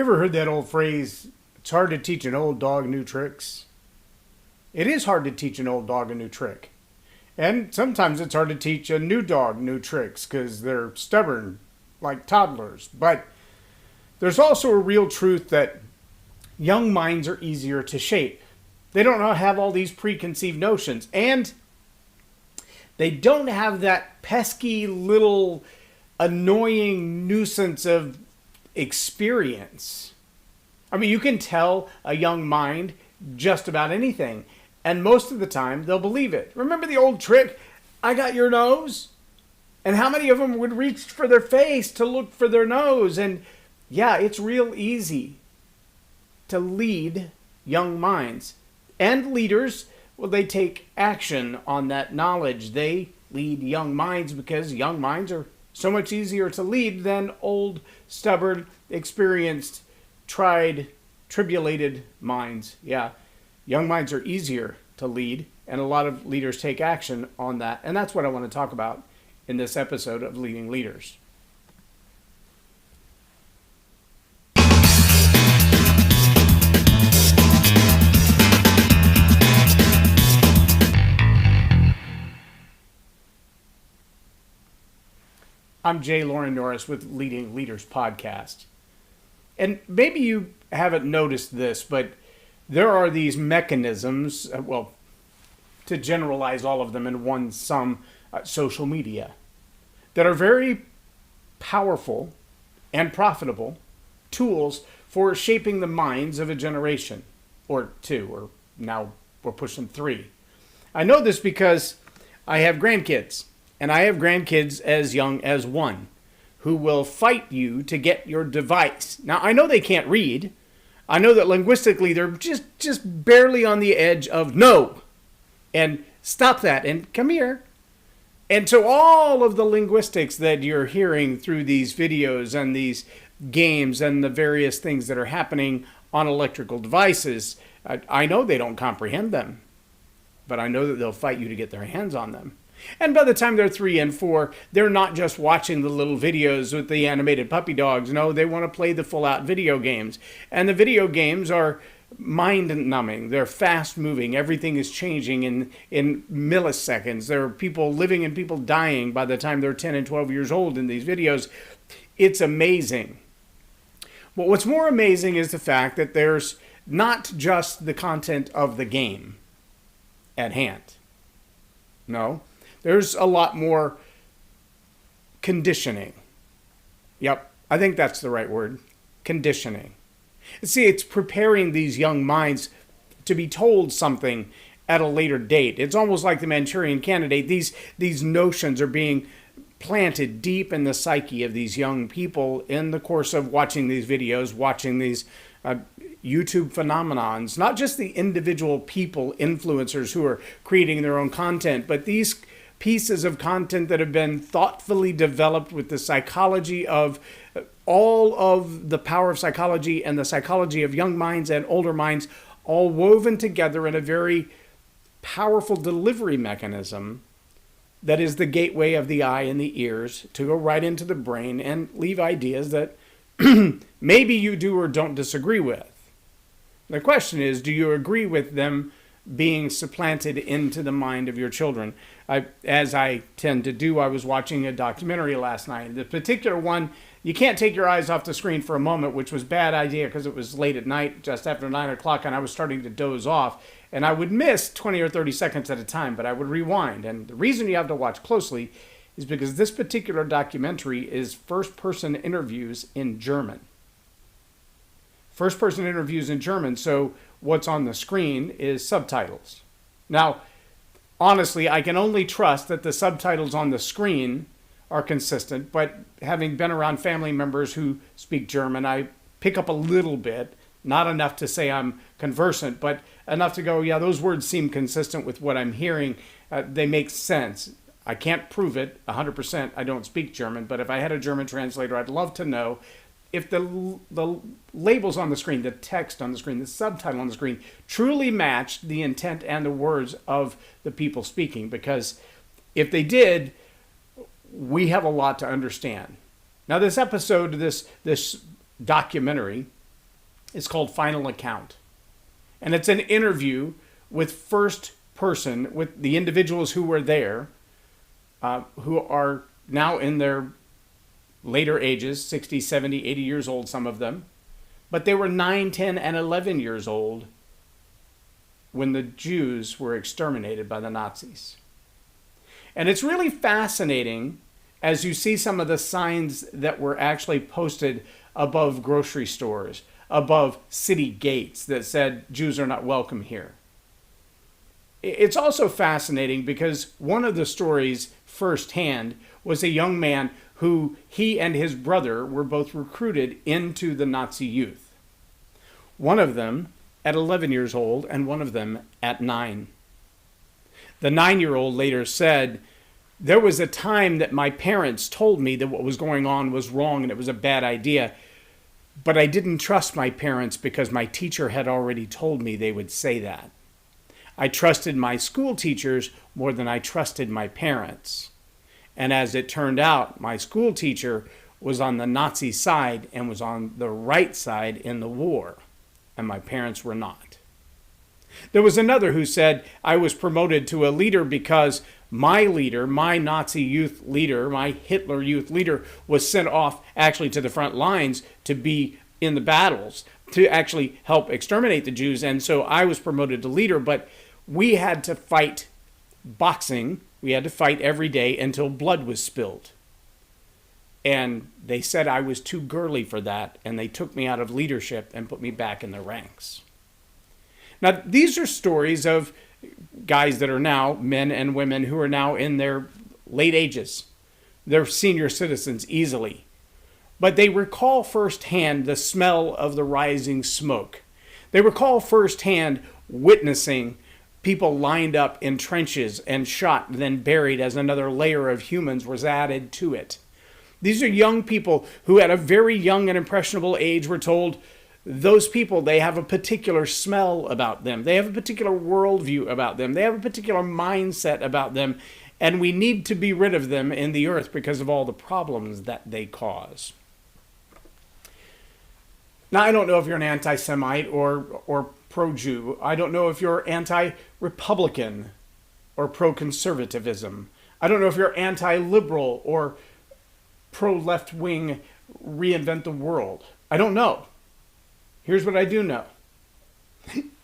ever heard that old phrase, it's hard to teach an old dog new tricks? It is hard to teach an old dog a new trick. And sometimes it's hard to teach a new dog new tricks because they're stubborn like toddlers. But there's also a real truth that young minds are easier to shape. They don't have all these preconceived notions. And they don't have that pesky little annoying nuisance of experience. I mean, you can tell a young mind just about anything, and most of the time they'll believe it. Remember the old trick, I got your nose? And how many of them would reach for their face to look for their nose? And yeah, it's real easy to lead young minds. And leaders, well, they take action on that knowledge. They lead young minds because young minds are so much easier to lead than old, stubborn, experienced, tried, tribulated minds. Yeah, young minds are easier to lead, and a lot of leaders take action on that. And that's what I want to talk about in this episode of Leading Leaders. I'm J Loren Norris with Leading Leaders Podcast. And maybe you haven't noticed this, but there are these mechanisms, to generalize all of them in one sum, social media, that are very powerful and profitable tools for shaping the minds of a generation, or two, or now we're pushing three. I know this because I have grandkids. And I have grandkids as young as one who will fight you to get your device. Now, I know they can't read. I know that linguistically they're just barely on the edge of no. And stop that and come here. And so all of the linguistics that you're hearing through these videos and these games and the various things that are happening on electrical devices, I know they don't comprehend them. But I know that they'll fight you to get their hands on them. And by the time they're 3 and 4, they're not just watching the little videos with the animated puppy dogs. No, they want to play the full-out video games. And the video games are mind-numbing. They're fast-moving. Everything is changing in milliseconds. There are people living and people dying by the time they're 10 and 12 years old in these videos. It's amazing. But what's more amazing is the fact that there's not just the content of the game at hand. No. There's a lot more conditioning. Yep, I think that's the right word. Conditioning. See, it's preparing these young minds to be told something at a later date. It's almost like the Manchurian Candidate. These notions are being planted deep in the psyche of these young people in the course of watching these videos, watching these YouTube phenomenons. Not just the individual people, influencers who are creating their own content, but these pieces of content that have been thoughtfully developed with the psychology of all of the power of psychology and the psychology of young minds and older minds all woven together in a very powerful delivery mechanism that is the gateway of the eye and the ears to go right into the brain and leave ideas that maybe you do or don't disagree with. The question is, do you agree with them being supplanted into the mind of your children? As I tend to do, I was watching a documentary last night. The particular one, you can't take your eyes off the screen for a moment, which was a bad idea because it was late at night, just after 9 o'clock, and I was starting to doze off. And I would miss 20 or 30 seconds at a time, but I would rewind. And the reason you have to watch closely is because this particular documentary is first-person interviews in German. First-person interviews in German, so what's on the screen is subtitles. Now, honestly, I can only trust that the subtitles on the screen are consistent, but having been around family members who speak German, I pick up a little bit, not enough to say I'm conversant, but enough to go, yeah, those words seem consistent with what I'm hearing. They make sense. I can't prove it 100%. I don't speak German, but if I had a German translator, I'd love to know if the labels on the screen, the text on the screen, the subtitle on the screen truly matched the intent and the words of the people speaking. Because if they did, we have a lot to understand. Now, this episode, this documentary, It's called Final Account. And it's an interview with first person, with the individuals who were there, who are now in their later ages, 60, 70, 80 years old, some of them. But they were 9, 10, and 11 years old when the Jews were exterminated by the Nazis. And it's really fascinating as you see some of the signs that were actually posted above grocery stores, above city gates that said Jews are not welcome here. It's also fascinating because one of the stories firsthand was a young man who he and his brother were both recruited into the Nazi youth. One of them at 11 years old and one of them at 9. The 9-year-old later said, "There was a time that my parents told me that what was going on was wrong and it was a bad idea, but I didn't trust my parents because my teacher had already told me they would say that. I trusted my school teachers more than I trusted my parents. And as it turned out, my school teacher was on the Nazi side and was on the right side in the war, and my parents were not." There was another who said, "I was promoted to a leader because my leader, my Nazi youth leader, my Hitler youth leader, was sent off actually to the front lines to be in the battles, to actually help exterminate the Jews. And so I was promoted to leader, but we had to fight boxing. We had to fight every day until blood was spilled. And they said I was too girly for that, and they took me out of leadership and put me back in the ranks." Now, these are stories of guys that are now men and women who are now in their late ages. They're senior citizens easily. But they recall firsthand the smell of the rising smoke. They recall firsthand witnessing people lined up in trenches and shot, then buried as another layer of humans was added to it. These are young people who at a very young and impressionable age were told, those people, they have a particular smell about them. They have a particular worldview about them. They have a particular mindset about them. And we need to be rid of them in the earth because of all the problems that they cause. Now, I don't know if you're an anti-Semite or pro-Jew. I don't know if you're anti-Republican or pro-conservatism. I don't know if you're anti-liberal or pro-left-wing reinvent the world. I don't know. Here's what I do know.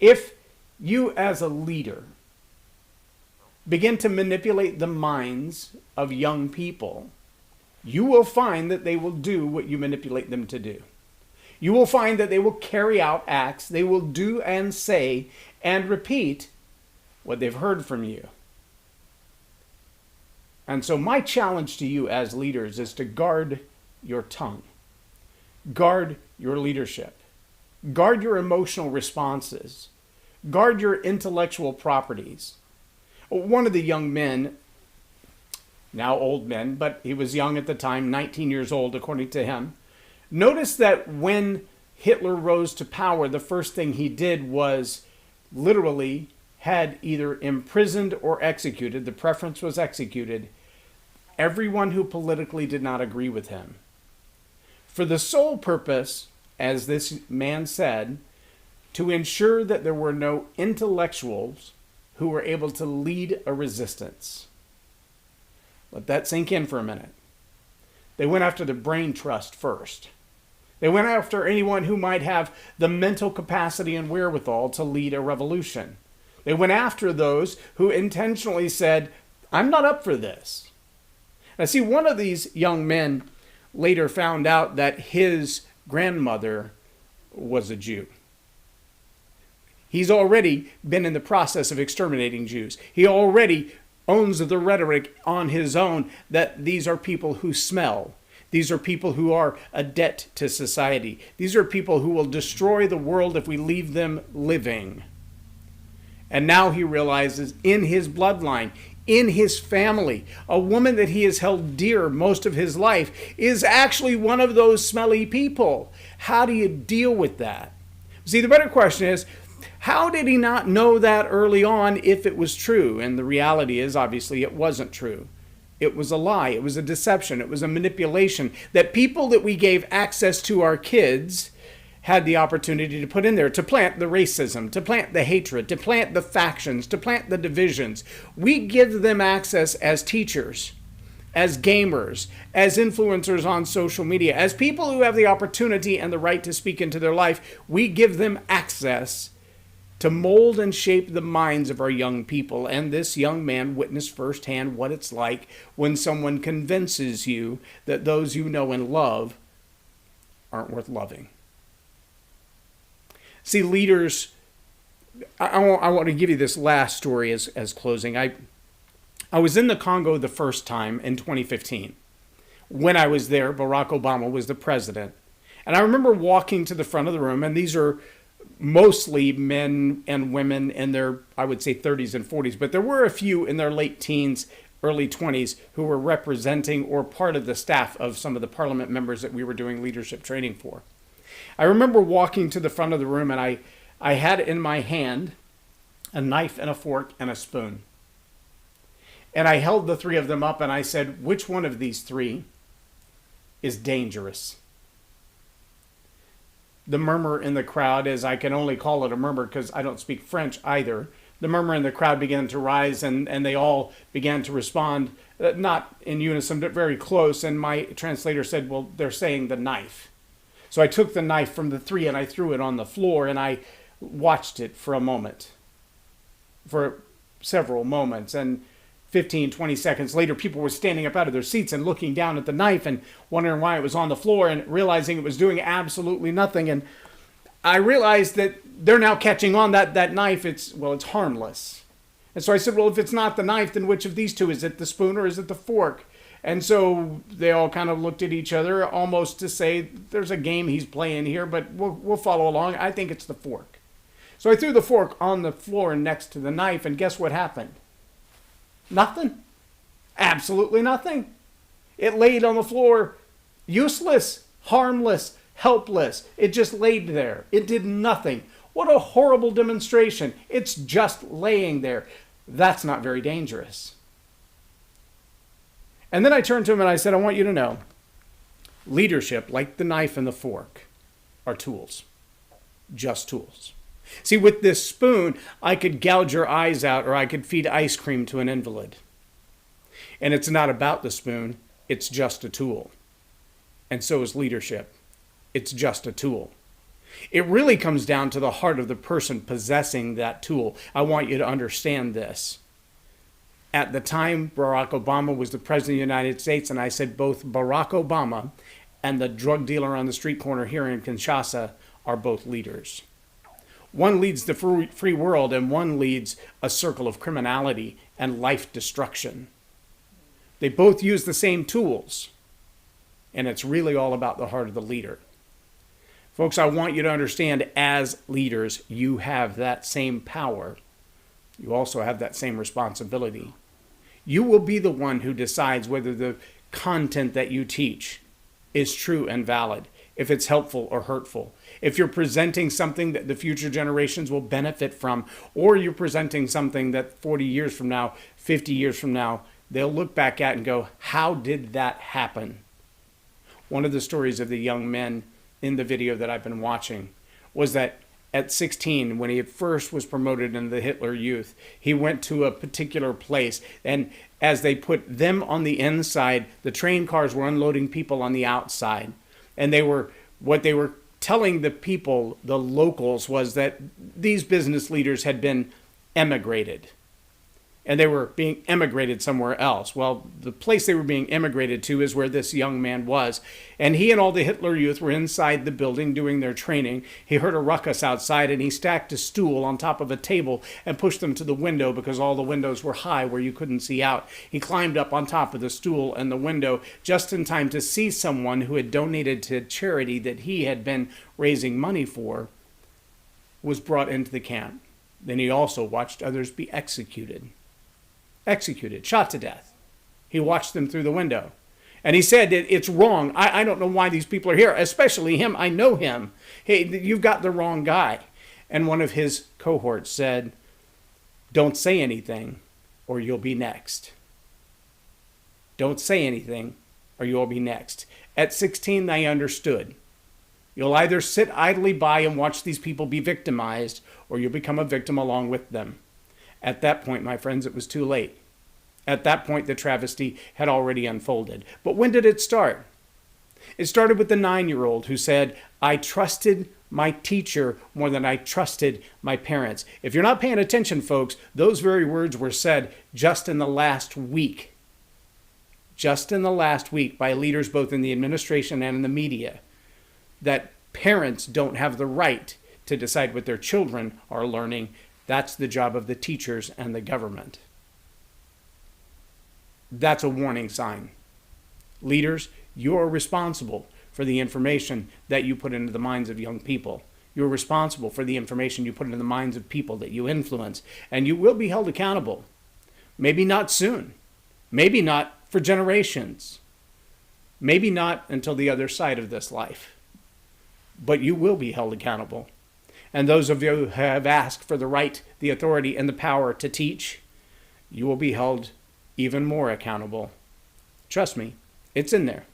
If you as a leader begin to manipulate the minds of young people, you will find that they will do what you manipulate them to do. You will find that they will carry out acts, they will do and say and repeat what they've heard from you. And so my challenge to you as leaders is to guard your tongue. Guard your leadership. Guard your emotional responses. Guard your intellectual properties. One of the young men, now old men, but he was young at the time, 19 years old according to him, noticed that when Hitler rose to power, the first thing he did was literally had either imprisoned or executed, the preference was executed, everyone who politically did not agree with him. For the sole purpose, as this man said, to ensure that there were no intellectuals who were able to lead a resistance. Let that sink in for a minute. They went after the brain trust first. They went after anyone who might have the mental capacity and wherewithal to lead a revolution. They went after those who intentionally said, "I'm not up for this." Now see, one of these young men later found out that his grandmother was a Jew. He's already been in the process of exterminating Jews. He already owns the rhetoric on his own that these are people who smell. These are people who are a debt to society. These are people who will destroy the world if we leave them living. And now he realizes in his bloodline, in his family, a woman that he has held dear most of his life is actually one of those smelly people. How do you deal with that? See, the better question is, how did he not know that early on if it was true? And the reality is, obviously, it wasn't true. It was a lie. It was a deception. It was a manipulation that people that we gave access to our kids had the opportunity to put in there, to plant the racism, to plant the hatred, to plant the factions, to plant the divisions. We give them access as teachers, as gamers, as influencers on social media, as people who have the opportunity and the right to speak into their life. We give them access to mold and shape the minds of our young people. And this young man witnessed firsthand what it's like when someone convinces you that those you know and love aren't worth loving. See, leaders, I want to give you this last story as closing. I was in the Congo the first time in 2015. When I was there, Barack Obama was the president. And I remember walking to the front of the room, and these are mostly men and women in their, I would say, 30s and 40s, but there were a few in their late teens, early 20s who were representing or part of the staff of some of the parliament members that we were doing leadership training for. I remember walking to the front of the room, and I had in my hand a knife and a fork and a spoon. And I held the three of them up, and I said, which one of these three is dangerous? The murmur in the crowd, as I can only call it a murmur because I don't speak French either, the murmur in the crowd began to rise, and they all began to respond, not in unison, but very close. And my translator said, well, they're saying the knife. So I took the knife from the three and I threw it on the floor, and I watched it for a moment, for several moments. And 15, 20 seconds later, people were standing up out of their seats and looking down at the knife and wondering why it was on the floor and realizing it was doing absolutely nothing. And I realized that they're now catching on that knife, it's harmless. And so I said, well, if it's not the knife, then which of these two? Is it the spoon or is it the fork? And so they all kind of looked at each other almost to say, there's a game he's playing here, but we'll follow along. I think it's the fork. So I threw the fork on the floor next to the knife, and guess what happened? Nothing. Absolutely nothing. It laid on the floor, useless, harmless, helpless. It just laid there. It did nothing. What a horrible demonstration. It's just laying there. That's not very dangerous. And then I turned to him and I said, I want you to know, leadership, like the knife and the fork, are tools. Just tools. See, with this spoon, I could gouge your eyes out, or I could feed ice cream to an invalid. And it's not about the spoon, it's just a tool. And so is leadership. It's just a tool. It really comes down to the heart of the person possessing that tool. I want you to understand this. At the time, Barack Obama was the president of the United States, and I said both Barack Obama and the drug dealer on the street corner here in Kinshasa are both leaders. One leads the free world, and one leads a circle of criminality and life destruction. They both use the same tools, and it's really all about the heart of the leader. Folks, I want you to understand, as leaders, you have that same power. You also have that same responsibility. You will be the one who decides whether the content that you teach is true and valid, if it's helpful or hurtful, if you're presenting something that the future generations will benefit from, or you're presenting something that 40 years from now, 50 years from now, they'll look back at and go, how did that happen? One of the stories of the young men in the video that I've been watching was that at 16, when he first was promoted into the Hitler Youth, he went to a particular place, and as they put them on the inside, the train cars were unloading people on the outside. And what they were telling the people, the locals, was that these business leaders had been emigrated. And they were being emigrated somewhere else. Well, the place they were being emigrated to is where this young man was. And he and all the Hitler Youth were inside the building doing their training. He heard a ruckus outside, and he stacked a stool on top of a table and pushed them to the window because all the windows were high where you couldn't see out. He climbed up on top of the stool and the window just in time to see someone who had donated to charity that he had been raising money for was brought into the camp. Then he also watched others be executed, shot to death. He watched them through the window. And he said, it's wrong. I don't know why these people are here, especially him. I know him. Hey, you've got the wrong guy. And one of his cohorts said, don't say anything or you'll be next. Don't say anything or you'll be next. At 16, they understood. You'll either sit idly by and watch these people be victimized, or you'll become a victim along with them. At that point, my friends, it was too late. At that point, the travesty had already unfolded. But when did it start? It started with the 9-year-old who said, I trusted my teacher more than I trusted my parents. If you're not paying attention, folks, those very words were said just in the last week. Just in the last week by leaders both in the administration and in the media, that parents don't have the right to decide what their children are learning. That's the job of the teachers and the government. That's a warning sign. Leaders, you are responsible for the information that you put into the minds of young people. You're responsible for the information you put into the minds of people that you influence, and you will be held accountable. Maybe not soon. Maybe not for generations. Maybe not until the other side of this life. But you will be held accountable. And those of you who have asked for the right, the authority, and the power to teach, you will be held even more accountable. Trust me, it's in there.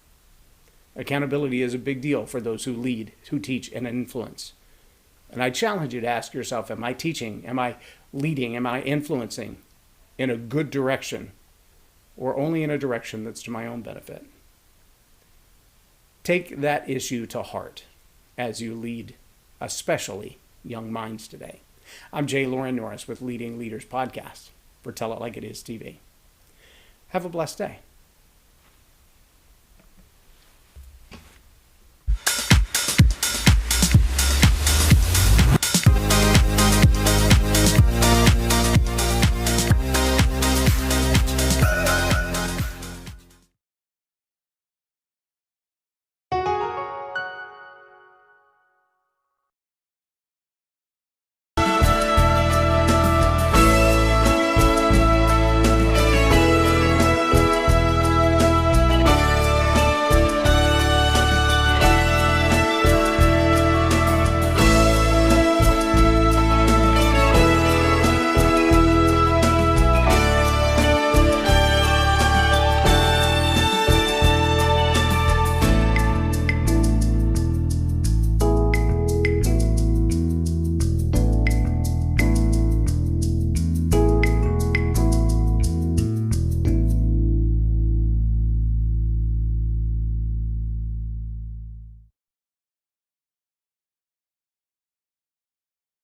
Accountability is a big deal for those who lead, who teach, and influence. And I challenge you to ask yourself, am I teaching? Am I leading? Am I influencing in a good direction? Or only in a direction that's to my own benefit? Take that issue to heart as you lead, especially young minds today. I'm J Loren Norris with Leading Leaders Podcast for Tell It Like It Is TV. Have a blessed day.